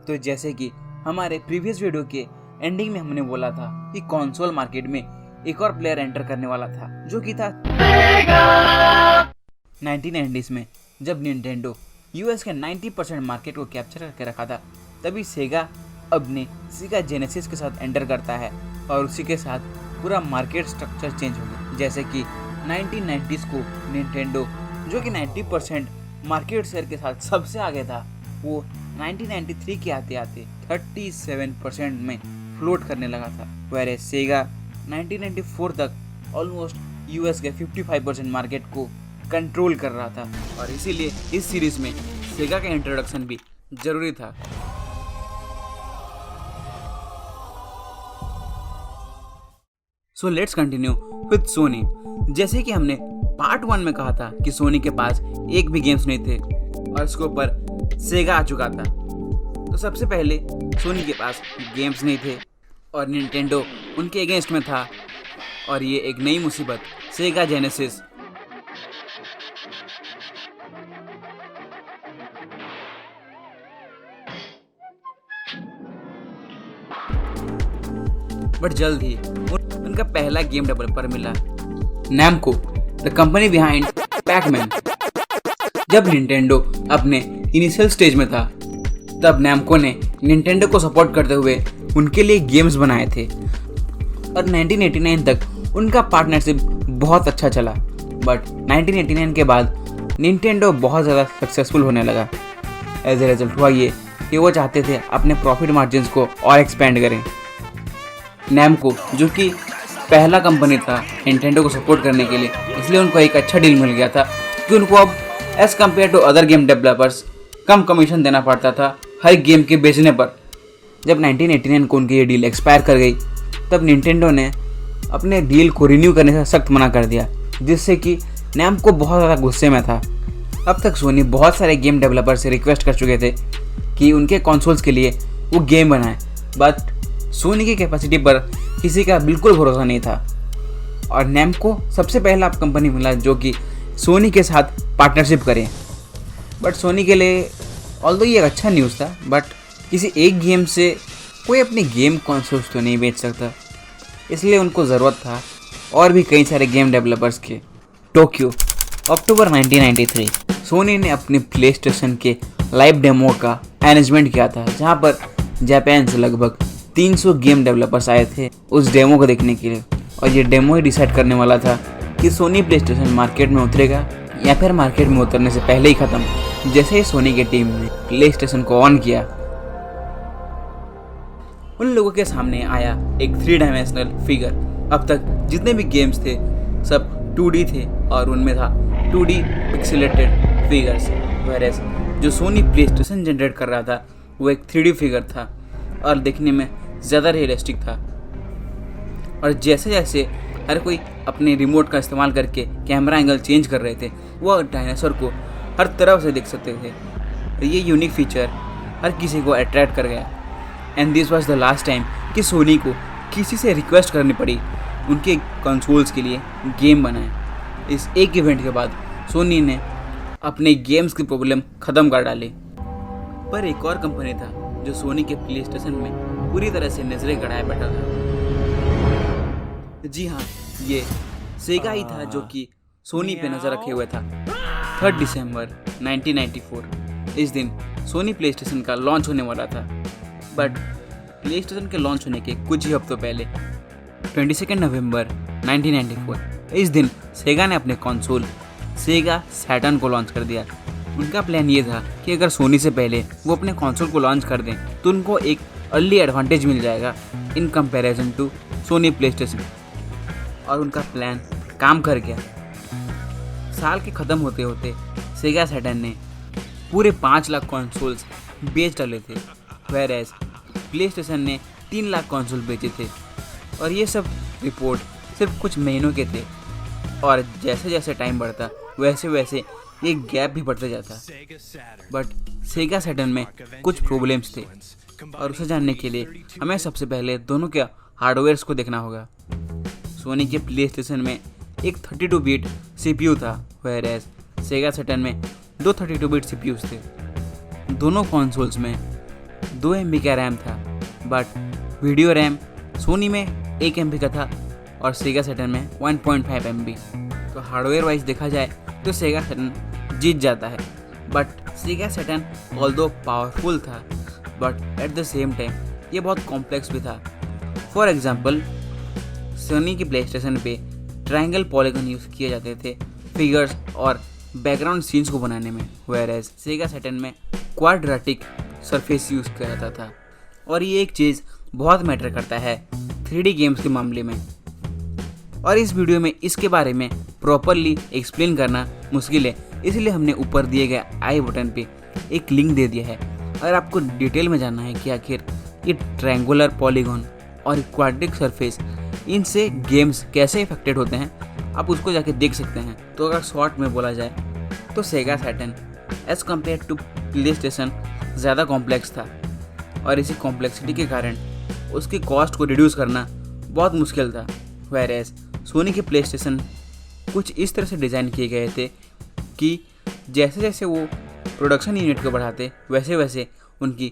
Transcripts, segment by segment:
तो जैसे कि हमारे प्रीवियस वीडियो के एंडिंग में हमने बोला था कि कंसोल मार्केट में एक और प्लेयर एंटर करने वाला था, जो कि था 1990s में जब निंटेंडो यूएस के 90% मार्केट को कैप्चर करके रखा था। तभी सेगा अपने सेगा जेनेसिस के साथ एंटर करता है और उसी के साथ पूरा मार्केट स्ट्रक्चर चेंज हो गया। जैसे कि 1990s को निंटेंडो, जो कि 90% मार्केट शेयर के साथ सबसे आगे था, वो 1993 के आते आते 37% में फ्लोट करने लगा था। वैसे सेगा 1994 तक ऑलमोस्ट यूएस के 55% मार्केट को कंट्रोल कर रहा था और इसीलिए इस सीरीज में सेगा का इंट्रोडक्शन भी जरूरी था। So let's continue with Sony. जैसे कि हमने पार्ट 1 में कहा था कि सोनी के पास एक भी गेम्स नहीं थे और इसके ऊपर सेगा आ चुका था। तो सबसे पहले सोनी के पास गेम्स नहीं थे और निंटेंडो उनके अगेंस्ट में था और ये एक नई मुसीबत सेगा जेनेसिस। बट जल्द ही उनका पहला गेम डेवलपर मिला, नैमको, द कंपनी बिहाइंड पैकमैन। जब निंटेंडो अपने इनिशियल स्टेज में था तब नैमको ने निंटेंडो को सपोर्ट करते हुए उनके लिए गेम्स बनाए थे और 1989 तक उनका पार्टनरशिप बहुत अच्छा चला। बट 1989 के बाद निंटेंडो बहुत ज़्यादा सक्सेसफुल होने लगा। एज ए रिजल्ट हुआ ये कि वो चाहते थे अपने प्रॉफिट मार्जिन्स को और एक्सपेंड करें। नैमको, जो कि पहला कंपनी था निंटेंडो को सपोर्ट करने के लिए, इसलिए उनको एक अच्छा डील मिल गया था कि उनको अब as compare to other game developers कम कमीशन देना पड़ता था हर गेम के बेचने पर। जब 1989 को उनकी ये डील एक्सपायर कर गई तब निंटेंडो ने अपने डील को रिन्यू करने से सख्त मना कर दिया, जिससे कि नैमको बहुत ज़्यादा गुस्से में था। अब तक सोनी बहुत सारे गेम डेवलपर से रिक्वेस्ट कर चुके थे कि उनके कंसोल्स के लिए वो गेम बनाए, बट सोनी की कैपेसिटी पर किसी का बिल्कुल भरोसा नहीं था और नैमको सबसे पहला कंपनी मिला जो कि सोनी के साथ पार्टनरशिप करे। बट सोनी के लिए ऑल्दो ये एक अच्छा न्यूज़ था, बट किसी एक गेम से कोई अपनी गेम कंसोल्स तो नहीं बेच सकता, इसलिए उनको ज़रूरत था और भी कई सारे गेम डेवलपर्स के। टोक्यो, अक्टूबर 1993, सोनी ने अपने प्ले स्टेशन के लाइव डेमो का अरेंजमेंट किया था, जहाँ पर जापान से लगभग 300 गेम डेवलपर्स आए थे उस डेमो को देखने के लिए। और ये डेमो ही डिसाइड करने वाला था कि सोनी प्ले स्टेशन मार्केट में उतरेगा या फिर मार्केट में उतरने से पहले ही ख़त्म। जैसे ही सोनी की टीम ने प्ले स्टेशन को ऑन किया, उन लोगों के सामने आया एक 3 डायमेंशनल फिगर। अब तक जितने भी गेम्स थे सब 2D थे और उनमें था 2D पिक्सेलेटेड फिगर्स, वेरेस जो सोनी प्ले स्टेशन जनरेट कर रहा था वो एक 3D फिगर था और देखने में ज़्यादा रियलिस्टिक था। और जैसे जैसे हर कोई अपने रिमोट का इस्तेमाल करके कैमरा एंगल चेंज कर रहे थे, वो डायनासोर को हर तरफ से देख सकते थे। ये यूनिक फीचर हर किसी को अट्रैक्ट कर गया। And this was the last time कि सोनी को किसी से रिक्वेस्ट करनी पड़ी उनके कंसोल्स के लिए गेम बनाए। इस एक इवेंट के बाद सोनी ने अपने गेम्स की प्रॉब्लम ख़त्म कर डाली। पर एक और कंपनी था जो सोनी के प्ले स्टेशन में पूरी तरह से नजरें गड़ाए बैठा था। जी हाँ, ये सेगा ही था जो कि सोनी पे नज़र रखे हुए था। 3 दिसंबर 1994, इस दिन सोनी प्ले स्टेशन का लॉन्च होने वाला था। बट प्ले स्टेशन के लॉन्च होने के कुछ ही हफ्तों पहले 22 नवंबर 1994, इस दिन सेगा ने अपने कंसोल सेगा सैटर्न को लॉन्च कर दिया। उनका प्लान ये था कि अगर सोनी से पहले वो अपने कंसोल को लॉन्च कर दें तो उनको एक अर्ली एडवांटेज मिल जाएगा in comparison to Sony PlayStation. और उनका प्लान काम कर गया। साल के ख़त्म होते होते सेगा सैटर्न ने पूरे 5 लाख कंसोल्स बेच डाले थे, वेरेस प्ले स्टेशन ने 3 लाख कंसोल बेचे थे। और ये सब रिपोर्ट सिर्फ कुछ महीनों के थे और जैसे जैसे टाइम बढ़ता वैसे वैसे ये गैप भी बढ़ते जाता। बट सेगा सैटर्न में कुछ प्रॉब्लम्स थे और उसे जानने के लिए हमें सबसे पहले दोनों के हार्डवेयर्स को देखना होगा। सोनी के प्ले स्टेशन में एक 32 बिट CPU था, वेयरएज सेगा सैटर्न में 2 32 बिट CPUs थे। दोनों कंसोल्स में 2 MB का रैम था, बट वीडियो रैम सोनी में 1 MB का था और सेगा सैटर्न में 1.5 MB। तो हार्डवेयर वाइज देखा जाए तो सेगा सैटर्न जीत जाता है, but Sega Saturn although powerful था, but at the same time ये बहुत कॉम्प्लेक्स भी था। फॉर एग्जाम्पल, सोनी के प्ले स्टेशन पे ट्रायंगल पॉलीगन यूज़ किए जाते थे फिगर्स और बैकग्राउंड सीन्स को बनाने में, वेयरएज सेगा सैटर्न में क्वाड्रेटिक सरफेस यूज़ किया जाता था। और ये एक चीज़ बहुत मैटर करता है 3D गेम्स के मामले में, और इस वीडियो में इसके बारे में प्रॉपरली एक्सप्लेन करना मुश्किल है, इसलिए हमने ऊपर दिए गए आई बटन पे एक लिंक दे दिया है। अगर आपको डिटेल में जानना है कि आखिर ये ट्रायंगुलर पॉलीगॉन और क्वाड्रेटिक सरफेस इनसे गेम्स कैसे इफेक्टेड होते हैं, आप उसको जाके देख सकते हैं। तो अगर शॉर्ट में बोला जाए तो Sega Saturn as compare to PlayStation ज़्यादा कॉम्प्लेक्स था, और इसी कॉम्प्लेक्सिटी के कारण उसकी कॉस्ट को रिड्यूस करना बहुत मुश्किल था। वेयरएज सोनी के प्ले स्टेशन कुछ इस तरह से डिज़ाइन किए गए थे कि जैसे जैसे वो प्रोडक्शन यूनिट को बढ़ाते वैसे वैसे उनकी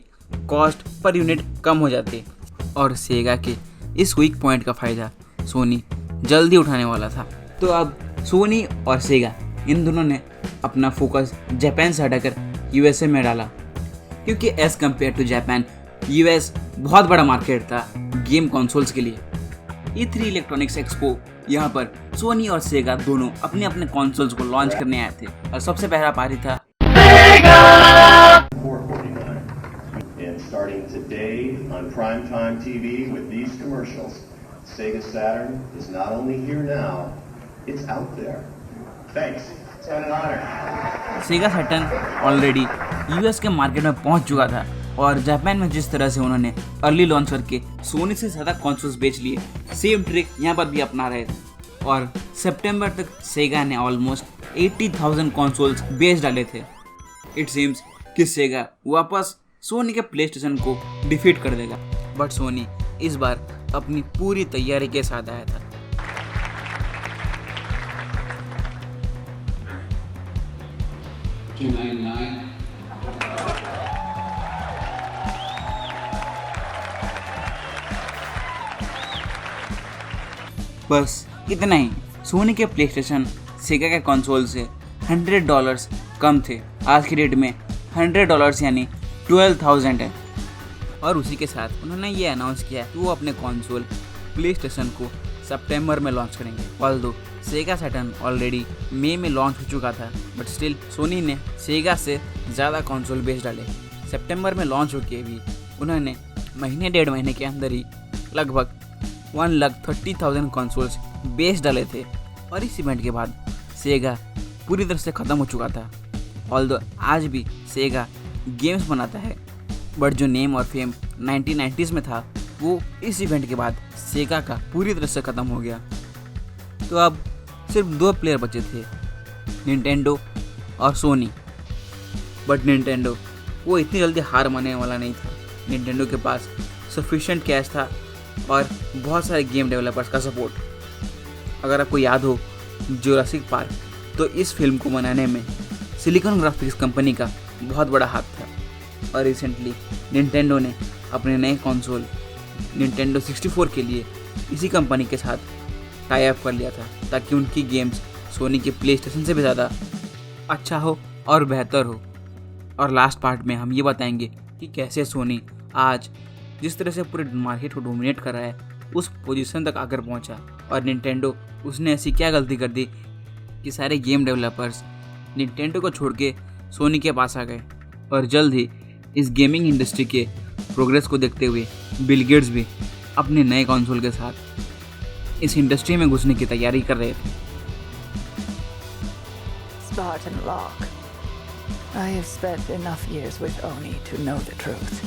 कॉस्ट पर यूनिट कम हो जाती, और सेगा के इस वीक पॉइंट का फ़ायदा सोनी जल्दी उठाने वाला था। तो अब सोनी और सेगा इन दोनों ने अपना फोकस जापान से हटाकर यूएसए में डाला, क्योंकि as compare to Japan US बहुत बड़ा मार्केट था गेम कंसोल्स के लिए। E3 इलेक्ट्रॉनिक्स एक्सपो यहाँ पर सोनी और सेगा दोनों अपने अपने कंसोल्स को लॉन्च करने आए थे, और सबसे पहला पारी था And starting today on primetime TV with these commercials, Sega Saturn is not only here now, it's out there. Thanks. It's been an honor. Sega Saturn already US के मार्केट में पहुंच चुका था, और जापान में जिस तरह से उन्होंने अर्ली लॉन्च करके सोनी से ज़्यादा कंसोल्स बेच लिए, सेम ट्रिक यहाँ पर भी अपना रहे थे, और सितंबर तक सेगा ने ऑलमोस्ट 80,000 कंसोल्स बेच डाले थे। इट सीम्स कि सेगा वापस सोनी के प्ले स्टेशन को डिफीट कर देगा, बट सोनी इस बार अपनी पूरी तैयारी के साथ आया था। बस इतना ही, सोनी के प्ले स्टेशन सेगा के कंसोल से $100 कम थे। आज की डेट में $100 यानी 12,000 है, और उसी के साथ उन्होंने ये अनाउंस किया कि वो अपने कंसोल प्ले स्टेशन को सितंबर में लॉन्च करेंगे। ऑल्दो सेगा सैटर्न ऑलरेडी मई में लॉन्च हो चुका था, बट स्टिल सोनी ने सेगा से ज़्यादा कंसोल बेच डाले। सितंबर में लॉन्च होके भी उन्होंने महीने 1.5 महीने के अंदर ही लगभग 130,000 कंसोल्स बेच डाले थे, और इस इवेंट के बाद सेगा पूरी तरह से ख़त्म हो चुका था। ऑल्दो आज भी सेगा गेम्स बनाता है, बट जो नेम और फेम 1990s में था वो इस इवेंट के बाद सेगा का पूरी तरह से ख़त्म हो गया। तो अब सिर्फ 2 प्लेयर बचे थे, निंटेंडो और सोनी, बट निंटेंडो वो इतनी जल्दी हार मानने वाला नहीं था। निंटेंडो के पास सफिशिएंट कैश था और बहुत सारे गेम डेवलपर्स का सपोर्ट। अगर आपको याद हो जुरासिक पार्क, तो इस फिल्म को बनाने में सिलिकॉन ग्राफिक्स कंपनी का बहुत बड़ा हाथ था, और रिसेंटली निंटेंडो ने अपने नए कंसोल निंटेंडो 64 के लिए इसी कंपनी के साथ टाई अप कर लिया था, ताकि उनकी गेम्स सोनी के प्ले स्टेशन से भी ज़्यादा अच्छा हो और बेहतर हो। और लास्ट पार्ट में हम ये बताएंगे कि कैसे सोनी आज जिस तरह से पूरे मार्केट को डोमिनेट कर रहा है उस पोजीशन तक आकर पहुंचा, और निंटेंडो उसने ऐसी क्या गलती कर दी कि सारे गेम डेवलपर्स निंटेंडो को छोड़ के सोनी के पास आ गए। और जल्द ही इस गेमिंग इंडस्ट्री के प्रोग्रेस को देखते हुए बिल गेट्स भी अपने नए कंसोल के साथ इस इंडस्ट्री में घुसने की तैयारी कर रहे थे। Spartan Locke. I have spent enough years with Oni to know the truth.